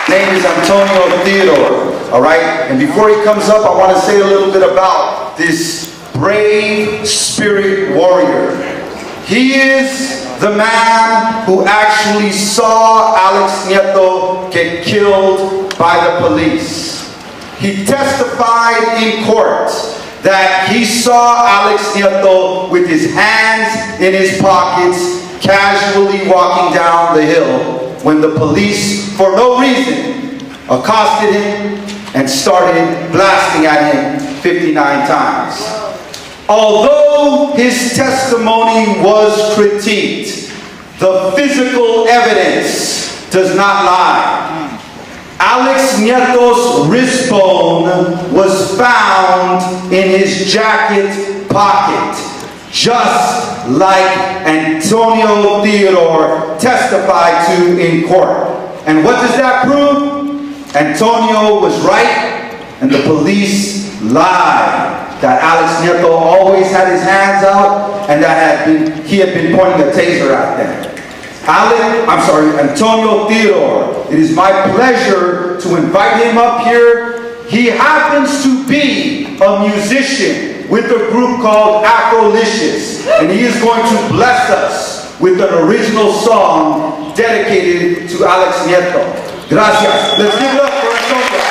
name is Antonio Theodore, all right? And before he comes up, I want to say a little bit about this brave spirit warrior. He is the man who actually saw Alex Nieto get killed by the police. He testified in court that he saw Alex Nieto with his hands in his pockets, casually walking down the hill when the police, for no reason, accosted him and started blasting at him 59 times. Although his testimony was critiqued, the physical evidence does not lie. Alex Nieto's wrist bone was found in his jacket pocket, just like Antonio Theodore testified to in court. And what does that prove? Antonio was right and the police lied. That Alex Nieto always had his hands out and that he had been pointing a taser at them. Antonio Theodore, it is my pleasure to invite him up here. He happens to be a musician with a group called Afrolicious, and he is going to bless us with an original song dedicated to Alex Nieto. Gracias. Let's give it up for Antonio.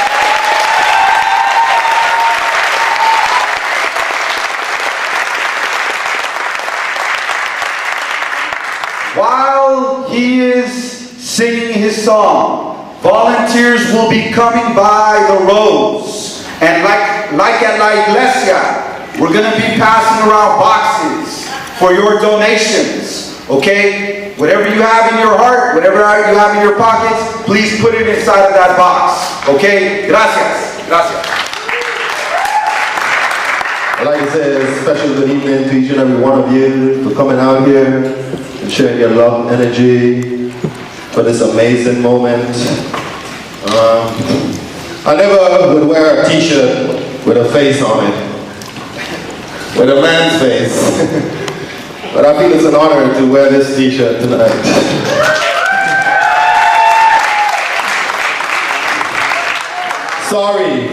While he is singing his song, volunteers will be coming by the rows. And like at La Iglesia, we're going to be passing around boxes for your donations. Okay? Whatever you have in your heart, whatever you have in your pockets, please put it inside of that box. Okay? Gracias. Gracias. I'd like to say a special good evening to each and every one of you for coming out here and sharing your love, energy for this amazing moment. I never would wear a t-shirt with a face on it, with a man's face. But I feel it's an honor to wear this t-shirt tonight. Sorry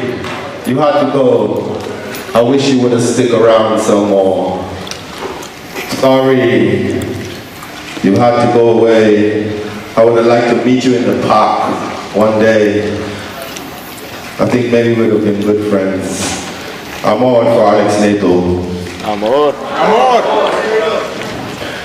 you had to go. I wish you would have stick around some more. Sorry you had to go away. I would have liked to meet you in the park one day. I think maybe we would have been good friends. Amor for Alex Nieto. Amor. Amor.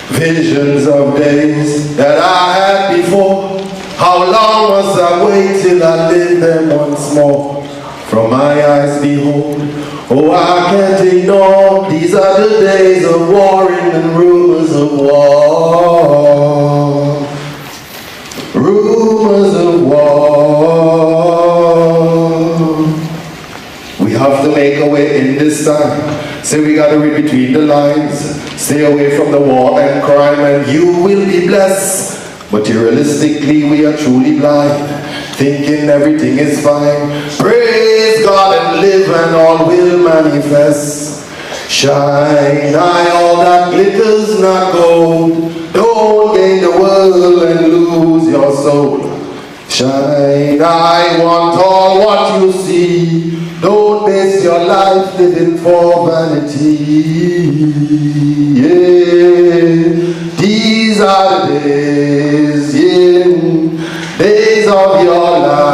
Visions of days that I had before. How long must I wait till I live them once more? From my eyes behold, oh I can't ignore. These are the days of warring and rumors of war. Rumors of war. We have to make a way in this time. Say we gotta read between the lines. Stay away from the war and crime and you will be blessed. Materialistically we are truly blind, thinking everything is fine. Praise God and live and all will manifest. Shine, all that glitters not gold. Don't gain the world and lose your soul. Shine, I want all what you see. Don't base your life living for vanity. Yeah, these are the days, yeah, days of your lives.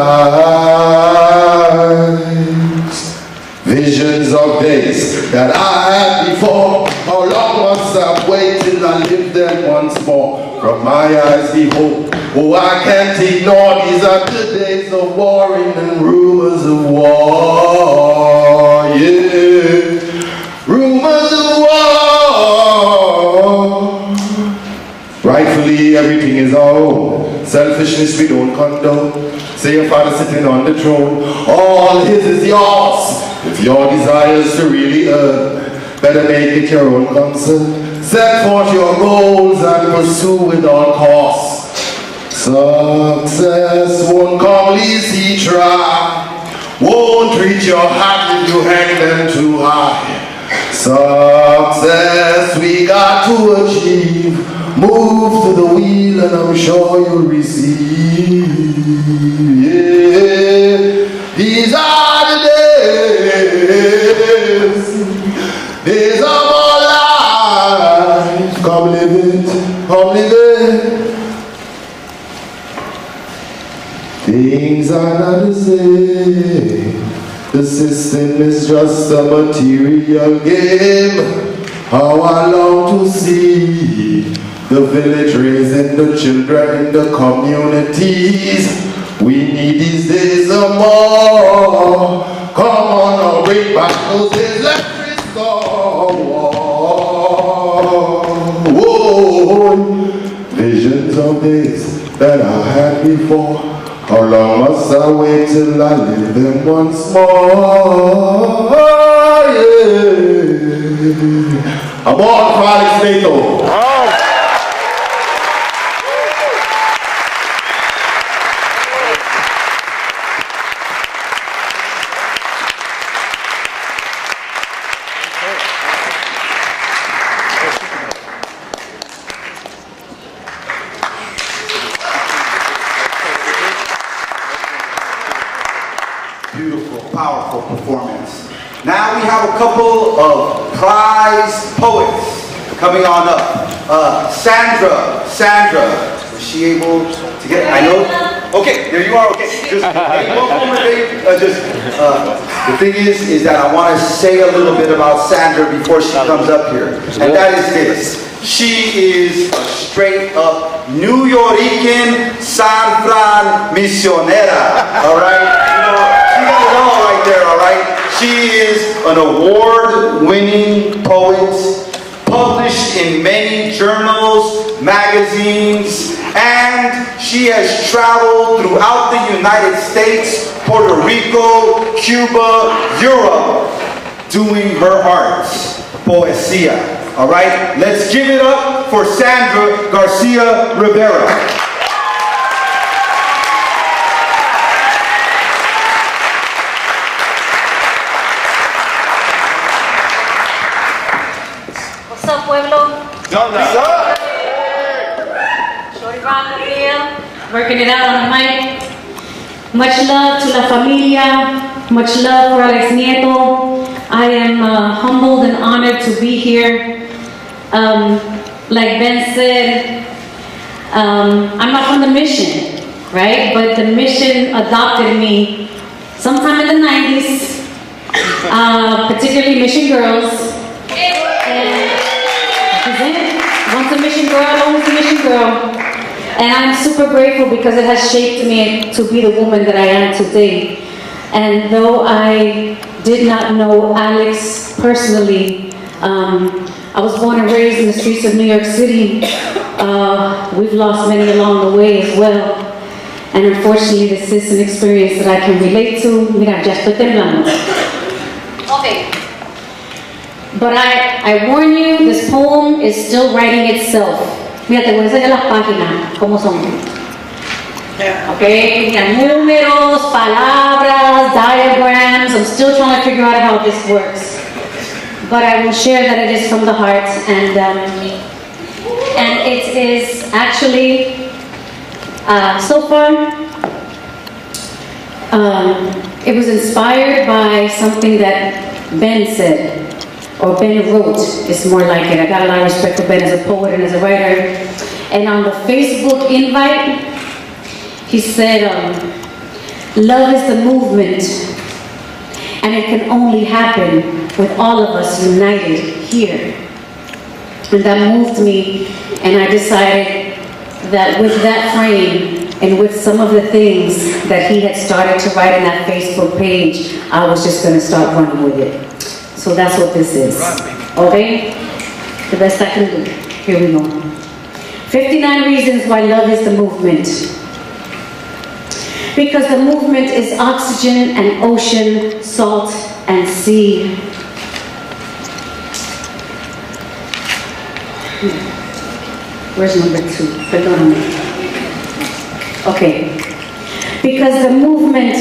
Visions of days that I had before. How long must I wait till I live them once more? From my eyes behold, oh I can't ignore. These are the days of warring and rumors of war. Yeah, rumors of war. Rightfully everything is our own. Selfishness we don't condone. Say your father sitting on the throne, all his is yours. If your desires to really earn, better make it your own concern. Set forth your goals and pursue with all costs. Success won't come easy, try. Won't reach your heart if you hang them too high. Success we got to achieve. Move to the wheel and I'm sure you'll receive. Yeah. These are the days of our life. Come live it, come live it. Things are not the same. The system is just a material game. How I long to see the village raising the children in the communities. We need these days of more. Come on, now bring back those days. Let's restore. Whoa. Visions of days that I had before. How long must I wait till I live them once more? Yeah. Amor, Alex, Nieto. Beautiful, powerful performance. Now we have a couple of prize poets coming on up. Sandra, was she able to get? I know. Okay, there you are. Okay, just hey, one moment, babe. The thing is that I want to say a little bit about Sandra before she comes up here, and that is this. She is a straight up New Yorican San Fran misionera. All right. She got it all right there, all right? She is an award-winning poet, published in many journals, magazines, and she has traveled throughout the United States, Puerto Rico, Cuba, Europe, doing her arts, poesía, all right? Let's give it up for Sandra Garcia Rivera. What's up, pueblo? Shorty Rocker here, working it out on the mic. Much love to la familia, much love for Alex Nieto. I am humbled and honored to be here. Like Ben said, I'm not from the mission, right? But the mission adopted me sometime in the 90s, particularly Mission Girls. Once a mission girl, always a mission girl. And I'm super grateful because it has shaped me to be the woman that I am today. And though I did not know Alex personally, I was born and raised in the streets of New York City. We've lost many along the way as well. And unfortunately, this is an experience that I can relate to. Mira, ya estoy temblando. Okay. But I warn you, this poem is still writing itself. Mira, te voy a enseñar las páginas, cómo son. Okay, mira, números, palabras, diagrams. I'm still trying to figure out how this works. But I will share that it is from the heart, and it is actually, so far, it was inspired by something that Ben said. Or Ben wrote, it's more like it. I got a lot of respect for Ben as a poet and as a writer. And on the Facebook invite, he said, love is the movement, and it can only happen with all of us united here. And that moved me, and I decided that with that frame, and with some of the things that he had started to write in that Facebook page, I was just going to start running with it. So that's what this is, okay? The best I can do. Here we go. 59 reasons why love is the movement. Because the movement is oxygen and ocean, salt and sea. Where's number 2? Perdóname. Okay. Because the movement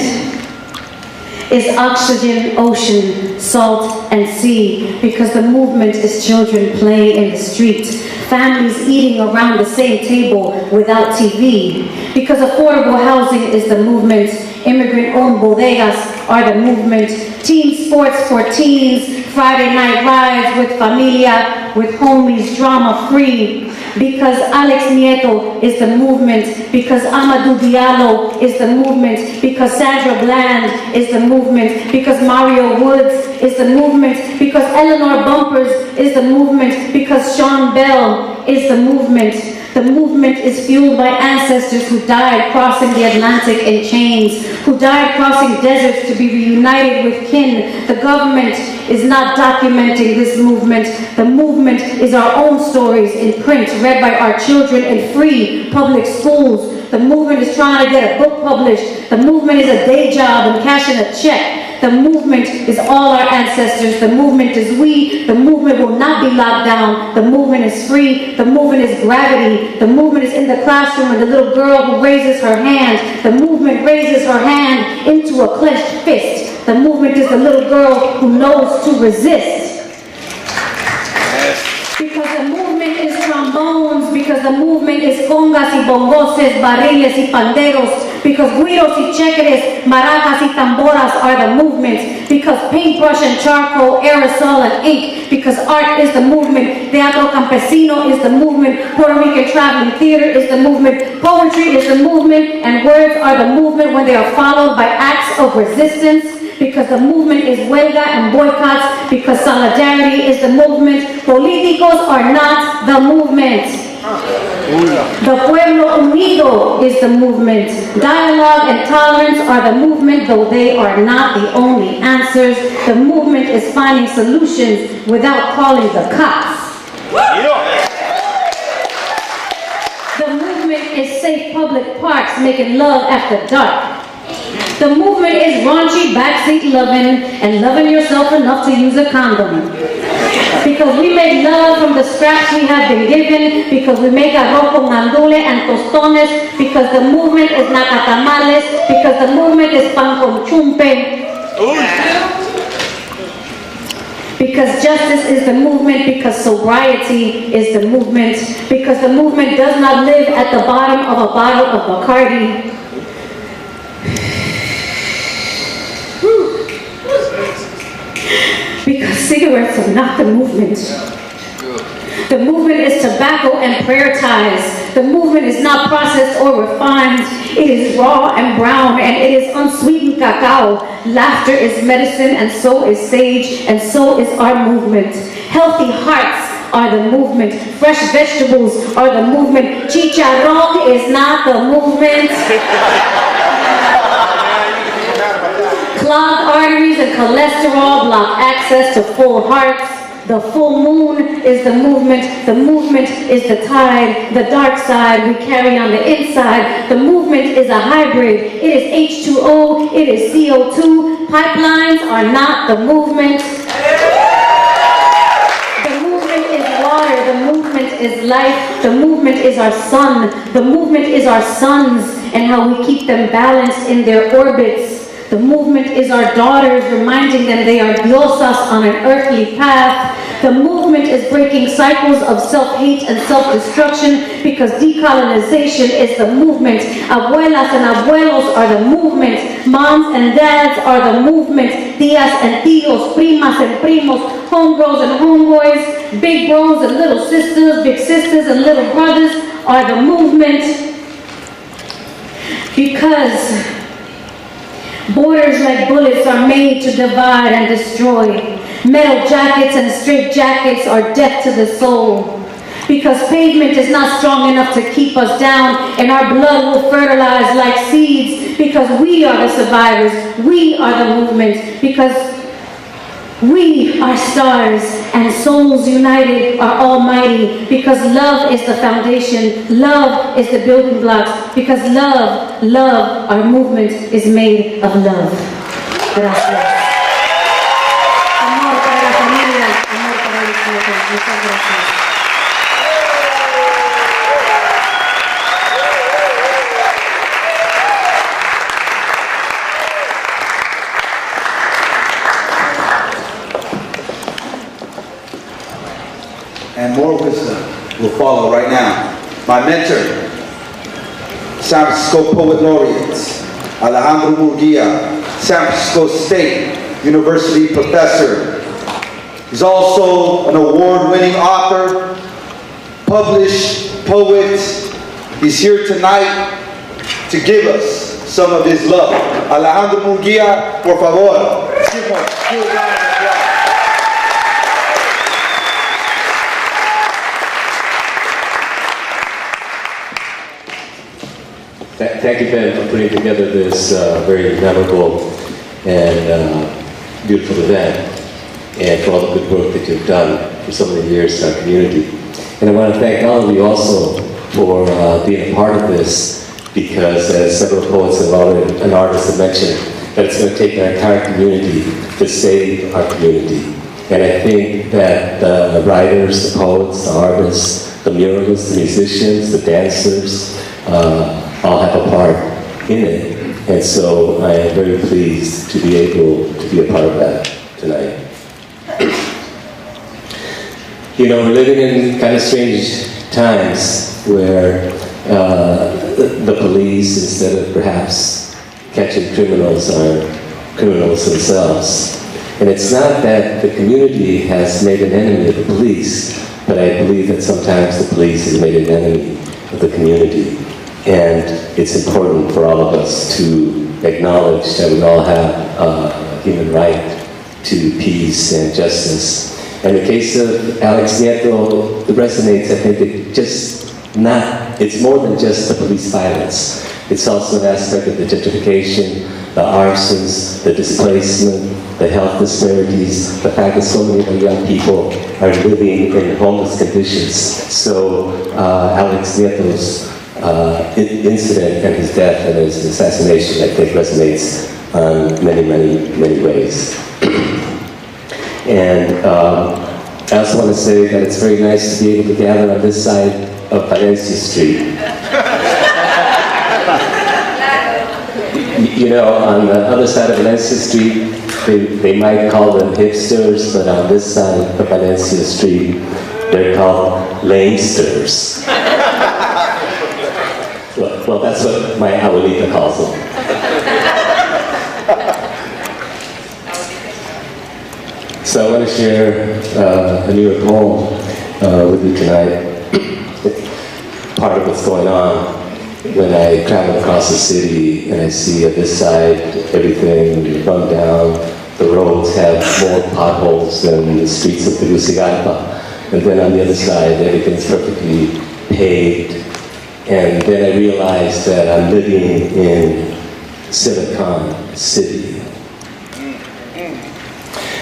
is oxygen, ocean, salt, and sea. Because the movement is children playing in the street, families eating around the same table without TV. Because affordable housing is the movement, Immigrant-owned bodegas are the movement. Teen sports for teens, Friday night rides with familia, with homies, drama-free. Because Alex Nieto is the movement, because Amadou Diallo is the movement, because Sandra Bland is the movement, because Mario Woods is the movement, because Eleanor Bumpers is the movement, because Sean Bell is the movement. The movement is fueled by ancestors who died crossing the Atlantic in chains, who died crossing deserts to be reunited with kin. The government is not documenting this movement. The movement is our own stories in print, read by our children in free public schools. The movement is trying to get a book published. The movement is a day job and cashing a check. The movement is all our ancestors. The movement is we. The movement will not be locked down. The movement is free. The movement is gravity. The movement is in the classroom and the little girl who raises her hand. The movement raises her hand into a clenched fist. The movement is the little girl who knows to resist. Because the movement is trombones, because the movement is congas y bongoses, barriles y panderos, because guiros y chequeres, maracas y tamboras are the movement, because paintbrush and charcoal, aerosol and ink, because art is the movement, teatro campesino is the movement, Puerto Rican traveling theater is the movement, poetry is the movement, and words are the movement when they are followed by acts of resistance. Because the movement is huelga and boycotts, because solidarity is the movement. Políticos are not the movement. The pueblo unido is the movement. Dialogue and tolerance are the movement, though they are not the only answers. The movement is finding solutions without calling the cops. The movement is safe public parks making love after dark. The movement is raunchy backseat loving and loving yourself enough to use a condom. Because we make love from the scraps we have been given, because we make arroz con andule and tostones, because the movement is nacatamales, because the movement is pan con chumpe. Because justice is the movement, because sobriety is the movement, because the movement does not live at the bottom of a bottle of Bacardi. Because cigarettes are not the movement. The movement is tobacco and prayer ties. The movement is not processed or refined. It is raw and brown, and it is unsweetened cacao. Laughter is medicine, and so is sage, and so is our movement. Healthy hearts are the movement. Fresh vegetables are the movement. Chicharrón is not the movement. Clogged arteries and cholesterol block access to full hearts. The full moon is the movement. The movement is the tide. The dark side we carry on the inside. The movement is a hybrid. It is H2O. It is CO2. Pipelines are not the movement. The movement is water. The movement is life. The movement is our sun. The movement is our suns and how we keep them balanced in their orbits. The movement is our daughters, reminding them they are diosas on an earthly path. The movement is breaking cycles of self-hate and self-destruction, because decolonization is the movement. Abuelas and abuelos are the movement. Moms and dads are the movement. Tías and tíos, primas and primos, homegirls and homeboys, big bros and little sisters, big sisters and little brothers are the movement. Because borders like bullets are made to divide and destroy. Metal jackets and straight jackets are death to the soul. Because pavement is not strong enough to keep us down, and our blood will fertilize like seeds. Because we are the survivors. We are the movement. Because we are stars, and souls united are almighty. Because love is the foundation. Love is the building blocks. Because love, our movement is made of love. Gracias. Amor para la familia, amor para los nietos. Muchas gracias. And more wisdom will follow right now. My mentor, San Francisco Poet Laureate, Alejandro Murguía, San Francisco State University professor. He's also an award-winning author, published poet. He's here tonight to give us some of his love. Alejandro Murguía, por favor. Give him a good round of applause. Thank you, Ben, for putting together this very memorable and beautiful event, and for all the good work that you've done for so many years in our community. And I want to thank all of you also for being a part of this, because as several poets and artists have mentioned, that it's going to take our entire community to save our community. And I think that the writers, the poets, the artists, the muralists, the musicians, the dancers, all have a part in it. And so I am very pleased to be able to be a part of that tonight. You know, we're living in kind of strange times where the police, instead of perhaps catching criminals, are criminals themselves. And it's not that the community has made an enemy of the police, but I believe that sometimes the police has made an enemy of the community. And it's important for all of us to acknowledge that we all have a human right to peace and justice. In the case of Alex Nieto, it resonates. I think it's more than just the police violence. It's also an aspect of the gentrification, the arsons, the displacement, the health disparities, the fact that so many of our young people are living in homeless conditions. So Alex Nieto's incident and his death and his assassination, I think, resonates on many, many, many ways. And I also want to say that it's very nice to be able to gather on this side of Valencia Street. You know, on the other side of Valencia Street, they might call them hipsters, but on this side of Valencia Street, they're called lamesters. Well, that's what my abuelita calls them. So I want to share a New York poem with you tonight. Part of what's going on when I travel across the city and I see on this side everything run down, the roads have more potholes than the streets of Tegucigalpa, and then on the other side everything's perfectly paved. And then I realized that I'm living in Silicon City.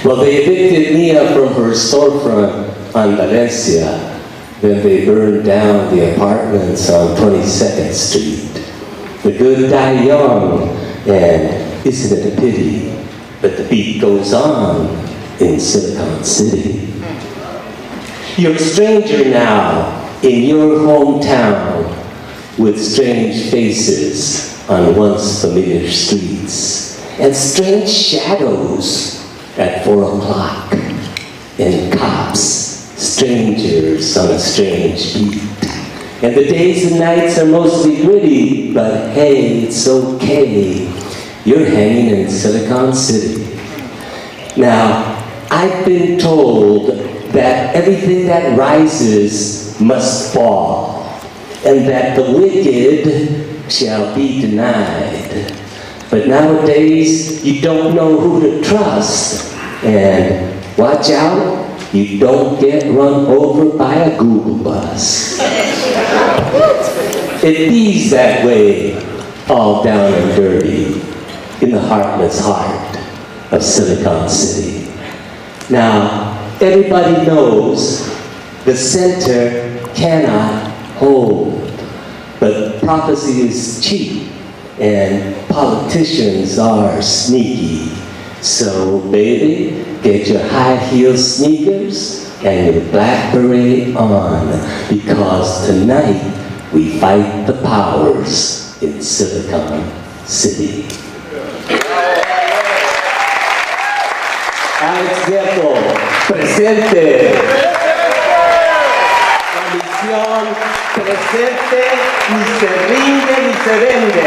Well, they evicted Nia from her storefront on Valencia. Then they burned down the apartments on 22nd Street. The good die young, and isn't it a pity? But the beat goes on in Silicon City. You're a stranger now in your hometown, with strange faces on once familiar streets, and strange shadows at 4 o'clock, and cops, strangers on a strange beat. And the days and nights are mostly gritty, but hey, it's okay. You're hanging in Silicon City. Now, I've been told that everything that rises must fall, and that the wicked shall be denied. But nowadays, you don't know who to trust. And watch out, you don't get run over by a Google bus. It bees that way, all down and dirty, in the heartless heart of Silicon City. Now, everybody knows the center cannot hold, but prophecy is cheap, and politicians are sneaky. So, baby, get your high-heel sneakers and your black beret on, because tonight we fight the powers in Silicon City. Alex Nieto, presente. La misión presente, ni se rinde ni se vende.